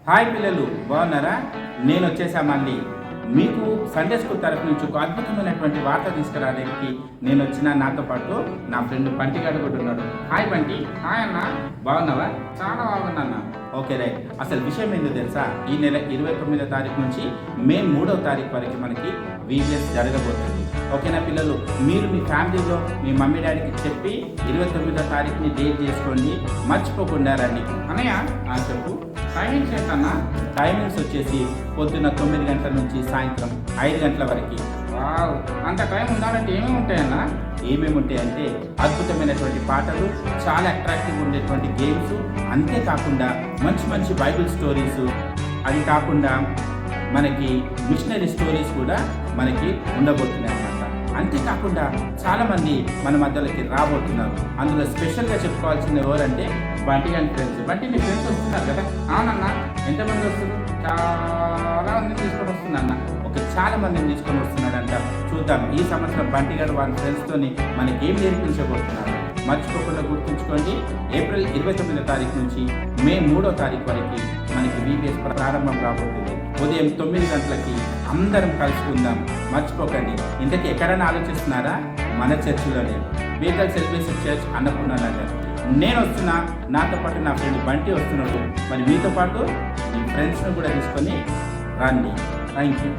Hi పిల్లలు, బాగున్నారా? నేను వచ్చేసా మళ్ళీ మీకు సండే స్కూల్ తరఫు నుంచి ఒక అద్భుతమైనటువంటి వార్త తీసుకురావడానికి నేను వచ్చిన. నాతో పాటు నా ఫ్రెండ్ బంటిగాడు కూడా ఉన్నాడు. హాయ్ బంటి. హాయ్ అన్న. బాగున్నావా? చాలా బాగున్నా. Okay right. అసలు విషయం ఏంటో తెలుసా? ఈ నెల 29వ తారీఖు నుంచి మే 3వ తారీఖు వరకు మనకి వీవిఎస్ జరగబోతుంది. ఓకేనా పిల్లలు? మీరు మీ ఫ్యామిలీలో మీ మమ్మీ డాడీకి చెప్పి 29వ తారీఖుని డేట్ చేసుకోండి, మర్చిపోకుండా రండి. అన్నయ్య చెప్పు. టైమింగ్స్ ఏంటన్నా? టైమింగ్స్ వచ్చేసి పొద్దున్న 9 గంటల నుంచి సాయంత్రం 5 గంటల వరకు. వావ్, అంత టైం ఉండాలంటే ఏమేమి ఉంటాయన్నా? ఏమేమి ఉంటాయంటే అద్భుతమైనటువంటి పాటలు, చాలా అట్రాక్టివ్ ఉండేటువంటి గేమ్స్, అంతేకాకుండా మంచి మంచి బైబిల్ స్టోరీస్, అది కాకుండా మనకి మిషనరీ స్టోరీస్ కూడా మనకి ఉండబోతున్నాయి అన్నమాట. అంతేకాకుండా చాలామంది మన మధ్యలోకి రాబోతున్నారు. అందులో స్పెషల్గా చెప్పుకోవాల్సింది ఎవరంటే Bunty and friends. Bunty me friends వస్తున్నారు కదా? అవునన్నా. ఎంతమంది వస్తున్నారు? చాలా మంది తీసుకొని వస్తుందన్న. చాలా మందిని తీసుకొని వస్తున్నాడంట. చూద్దాం ఈ సంవత్సరం బంటి గారు వాళ్ళ ఫ్రెండ్స్తోని మనకి ఏం నేర్పించబోతున్నారు. మర్చిపోకుండా గుర్తుంచుకోండి, ఏప్రిల్ 29వ తారీఖు నుంచి మే 3వ తారీఖు వరకు మనకి వీవిఎస్ ప్రారంభం కాబోతుంది. ఉదయం 9 గంటలకి అందరం కలుసుకుందాం, మర్చిపోకండి. ఇంతకీ ఎక్కడైనా ఆలోచిస్తున్నారా? మన చర్చిలోనే, బేతల్ సెలబ్రేషన్ చర్చ్ అన్నపూర్ణ నగర్. నేను వస్తున్నా, నాతో పాటు నా ఫ్రెండ్ బంటి వస్తున్నాడు. మరి మీతో పాటు మీ ఫ్రెండ్స్ని కూడా తీసుకొని రండి. Thank you.